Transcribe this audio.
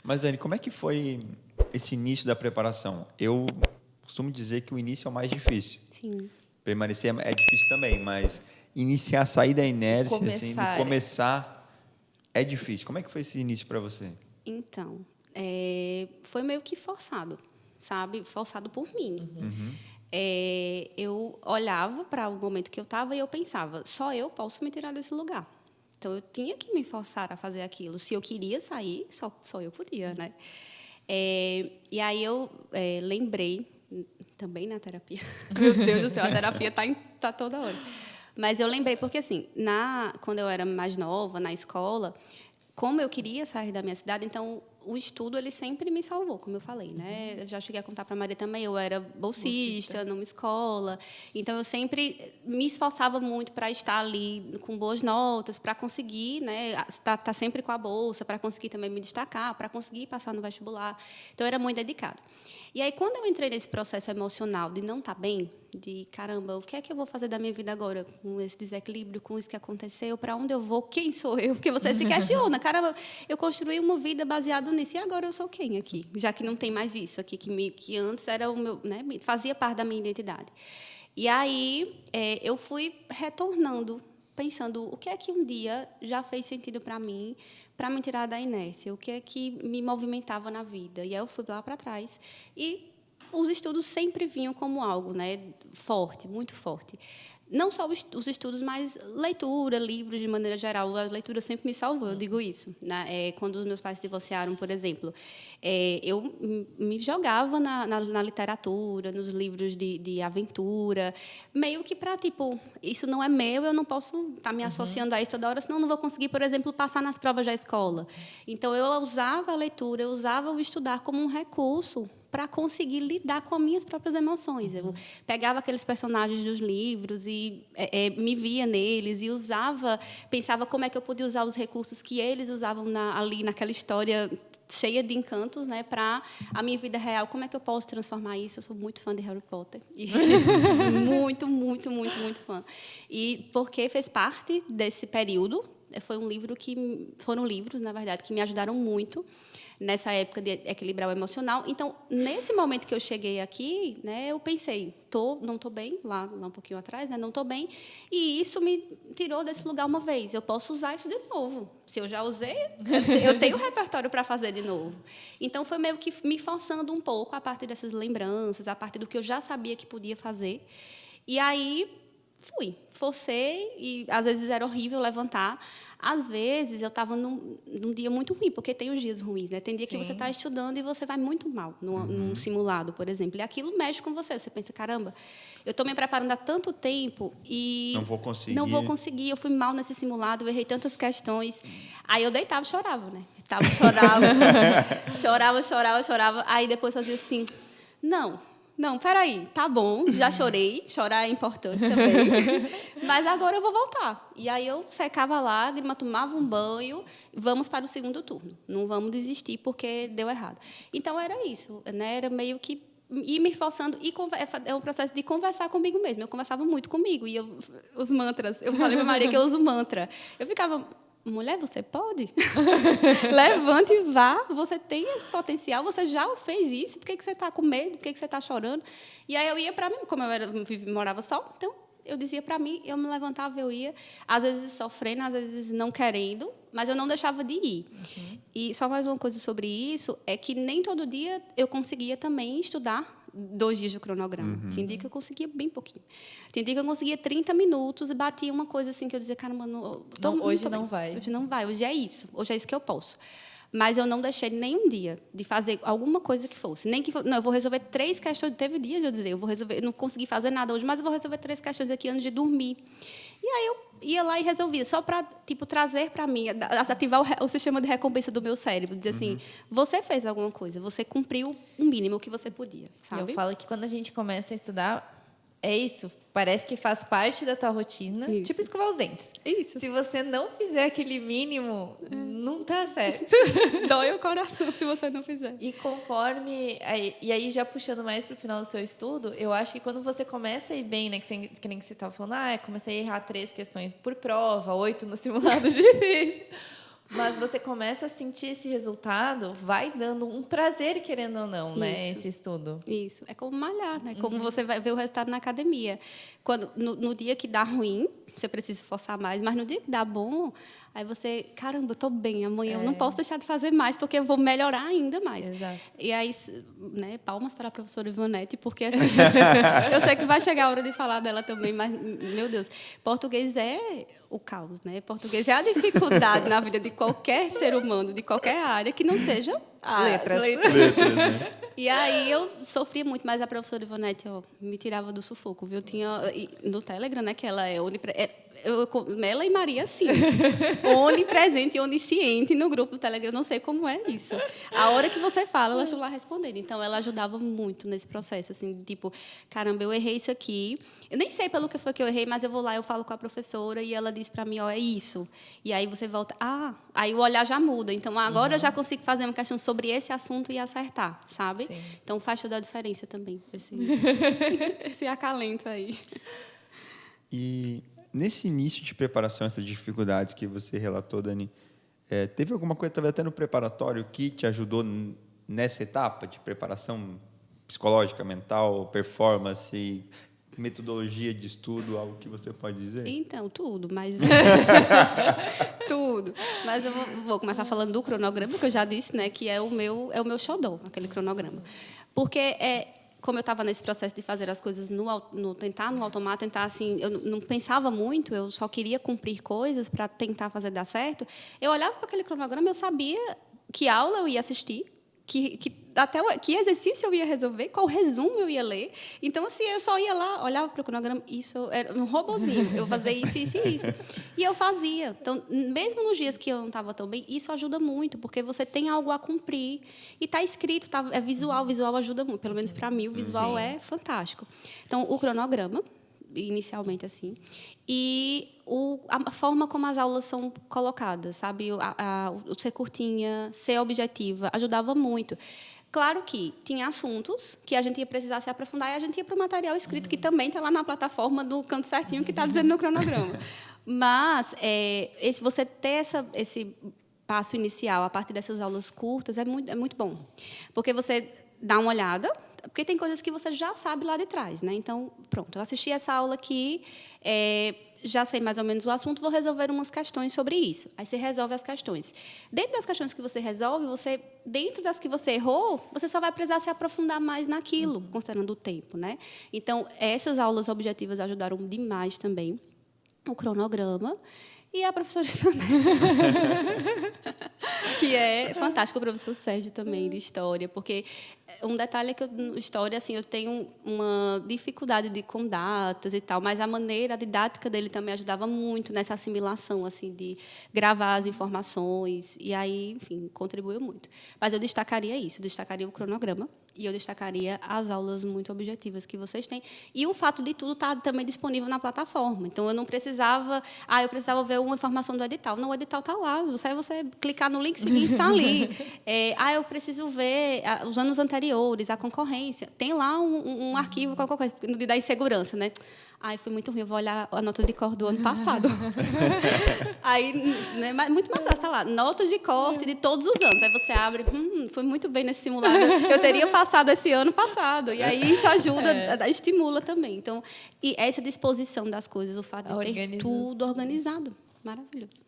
Mas, Dani, como é que foi esse início da preparação? Eu costumo dizer que o início é o mais difícil. Sim. Permanecer é difícil também, mas iniciar, sair da inércia, assim, Começar. começar é difícil. Como é que foi esse início para você? Então, foi meio que forçado, sabe? Forçado por mim. Eu olhava para o momento que eu estava e eu pensava, só eu posso me tirar desse lugar. Então, eu tinha que me forçar a fazer aquilo. Se eu queria sair, só eu podia, né? E aí eu lembrei, também na terapia, meu Deus do céu, a terapia tá toda hora. Mas eu lembrei porque, assim, quando eu era mais nova, na escola, como eu queria sair da minha cidade, então o estudo ele sempre me salvou, como eu falei, né? Eu já cheguei a contar para a Maria também, eu era bolsista numa escola, então eu sempre me esforçava muito para estar ali com boas notas, para conseguir, né, tá sempre com a bolsa, para conseguir também me destacar, para conseguir passar no vestibular. Então eu era muito dedicada. E aí quando eu entrei nesse processo emocional de não estar bem, de caramba, o que é que eu vou fazer da minha vida agora com esse desequilíbrio, com isso que aconteceu, para onde eu vou, quem sou eu? Porque você se questiona, caramba, eu construí uma vida baseada nisso, e agora eu sou quem aqui? Já que não tem mais isso aqui, que antes era o meu, né, fazia parte da minha identidade. E aí eu fui retornando, pensando o que é que um dia já fez sentido para mim me tirar da inércia, o que é que me movimentava na vida. E aí eu fui lá para trás e os estudos sempre vinham como algo, né, forte, muito forte. Não só os estudos, mas leitura, livros de maneira geral. A leitura sempre me salvou, eu digo isso. Né? Quando os meus pais se divorciaram, por exemplo, eu me jogava na literatura, nos livros de aventura, meio que para, tipo, isso não é meu, eu não posso estar me associando a isso toda hora, senão eu não vou conseguir, por exemplo, passar nas provas da escola. Então, eu usava a leitura, eu usava o estudar como um recurso para conseguir lidar com as minhas próprias emoções. Eu pegava aqueles personagens dos livros e me via neles e pensava como é que eu podia usar os recursos que eles usavam ali naquela história cheia de encantos, né, para a minha vida real. Como é que eu posso transformar isso? Eu sou muito fã de Harry Potter. E muito, muito, muito, muito fã. E porque fez parte desse período, foram livros, na verdade, que me ajudaram muito nessa época de equilibrar o emocional. Então, nesse momento que eu cheguei aqui, né, eu pensei, não estou bem, lá um pouquinho atrás, né, não estou bem, e isso me tirou desse lugar uma vez. Eu posso usar isso de novo. Se eu já usei, eu tenho repertório para fazer de novo. Então, foi meio que me forçando um pouco a partir dessas lembranças, a partir do que eu já sabia que podia fazer. E aí forcei, e às vezes era horrível levantar. Às vezes eu estava num dia muito ruim, porque tem os dias ruins, né? Tem dia que você está estudando e você vai muito mal num simulado, por exemplo. E aquilo mexe com você. Você pensa, caramba, eu estou me preparando há tanto tempo e não vou conseguir. Não vou conseguir. Eu fui mal nesse simulado, eu errei tantas questões. Aí eu deitava e chorava, né? Chorava. Aí depois fazia assim, não, peraí, tá bom, já chorei, chorar é importante também, mas agora eu vou voltar. E aí eu secava a lágrima, tomava um banho, vamos para o segundo turno. Não vamos desistir porque deu errado. Então, era isso, né? Era meio que ir me forçando, é um processo de conversar comigo mesmo. Eu conversava muito comigo, e os mantras, eu falei para Maria que eu uso mantra. Eu ficava... Mulher, você pode? Levante e vá. Você tem esse potencial, você já fez isso. Por que você está com medo? Por que você está chorando? E aí eu ia para mim, como eu morava só, então eu dizia para mim, eu me levantava, eu ia, às vezes sofrendo, às vezes não querendo, mas eu não deixava de ir. E só mais uma coisa sobre isso, é que nem todo dia eu conseguia também estudar 2 dias de cronograma. Tinha dia que eu conseguia bem pouquinho. Tinha dia que eu conseguia 30 minutos e batia uma coisa assim que eu dizia, caramba, hoje não vai. Hoje não vai, hoje é isso que eu posso. Mas eu não deixei nenhum dia de fazer alguma coisa que fosse. Nem que não, eu vou resolver 3 questões. Teve dias de eu dizer, eu não consegui fazer nada hoje, mas eu vou resolver 3 questões aqui antes de dormir. E aí eu ia lá e resolvia, só para trazer para mim, ativar o sistema de recompensa do meu cérebro, dizer assim, você fez alguma coisa, você cumpriu o mínimo que você podia, sabe? Eu falo que quando a gente começa a estudar, é isso, parece que faz parte da tua rotina, tipo escovar os dentes. Isso. Se você não fizer aquele mínimo, não tá certo. Dói o coração se você não fizer. E conforme... E aí, já puxando mais para o final do seu estudo, eu acho que quando você começa a ir bem, né, que nem você estava falando, comecei a errar 3 questões por prova, 8 no simulado difícil. Mas você começa a sentir esse resultado, vai dando um prazer, querendo ou não, né? Isso. Esse estudo. Isso. É como malhar, né? Como você vai ver o resultado na academia. No dia que dá ruim, você precisa forçar mais, mas no dia que dá bom, aí você, caramba, eu estou bem, amanhã eu não posso deixar de fazer mais, porque eu vou melhorar ainda mais. Exato. E aí, né, palmas para a professora Ivonete, porque assim, eu sei que vai chegar a hora de falar dela também, mas, meu Deus, português é o caos, né? Português é a dificuldade na vida de qualquer ser humano, de qualquer área, que não seja Letras. Letras, né? E aí eu sofria muito, mas a professora Ivonete me tirava do sufoco, viu? Tinha no Telegram, né, que ela é ela e Maria, sim, onipresente e onisciente no grupo do Telegram. Eu não sei como é isso. A hora que você fala, elas estão lá respondendo. Então, ela ajudava muito nesse processo, assim, tipo, caramba, eu errei isso aqui. Eu nem sei pelo que foi que eu errei, mas eu vou lá, eu falo com a professora e ela diz para mim, ó, é isso. E aí você volta, aí o olhar já muda. Então, agora eu já consigo fazer uma questão sobre esse assunto e acertar, sabe? Sim. Então, faz toda a diferença também, esse acalento aí. E nesse início de preparação, essas dificuldades que você relatou, Dani, teve alguma coisa, talvez até no preparatório, que te ajudou nessa etapa de preparação psicológica, mental, performance, metodologia de estudo, algo que você pode dizer? Então, tudo, mas... tudo. Mas eu vou começar falando do cronograma, que eu já disse, né, que é o meu xodó, aquele cronograma. Porque como eu estava nesse processo de fazer as coisas no automático, tentar assim, eu não pensava muito, eu só queria cumprir coisas para tentar fazer dar certo. Eu olhava para aquele cronograma, eu sabia que aula eu ia assistir, que exercício eu ia resolver, qual resumo eu ia ler. Então, assim, eu só ia lá, olhava para o cronograma, isso era um robozinho, eu fazia isso, isso e isso. E eu fazia. Então, mesmo nos dias que eu não estava tão bem, isso ajuda muito, porque você tem algo a cumprir. E está escrito, é visual, o visual ajuda muito. Pelo menos para mim, o visual é fantástico. Então, o cronograma, inicialmente assim, e a forma como as aulas são colocadas, sabe? O ser curtinha, ser objetiva, ajudava muito. Claro que tinha assuntos que a gente ia precisar se aprofundar e a gente ia para o material escrito, que também está lá na plataforma do canto certinho, que está dizendo no cronograma. Mas você ter esse passo inicial a partir dessas aulas curtas é muito bom. Porque você dá uma olhada, porque tem coisas que você já sabe lá de trás, né? Então, pronto, eu assisti essa aula aqui, já sei mais ou menos o assunto, vou resolver umas questões sobre isso. Aí você resolve as questões. Dentro das questões que você resolve, dentro das que você errou, você só vai precisar se aprofundar mais naquilo, considerando o tempo, né? Então, essas aulas objetivas ajudaram demais também. O cronograma. E a professora que é fantástico, o professor Sérgio também, de História, porque um detalhe é que História, assim, eu tenho uma dificuldade com datas e tal, mas a maneira, a didática dele também ajudava muito nessa assimilação, assim, de gravar as informações, e aí, enfim, contribuiu muito. Mas eu destacaria isso, destacaria o cronograma, e eu destacaria as aulas muito objetivas que vocês têm. E o fato de tudo estar também disponível na plataforma. Então, eu não precisava... eu precisava ver uma informação do edital. Não, o edital está lá. Você clicar no link seguinte, está ali. Eu preciso ver os anos anteriores, a concorrência. Tem lá um arquivo com a concorrência, da insegurança, né? Foi muito ruim, eu vou olhar a nota de corte do ano passado. Aí, né, muito mais fácil, está lá, notas de corte de todos os anos. Aí você abre, foi muito bem nesse simulado, eu teria passado esse ano passado. E aí isso ajuda, estimula também. Então, e essa disposição das coisas, o fato de ter tudo organizado, maravilhoso.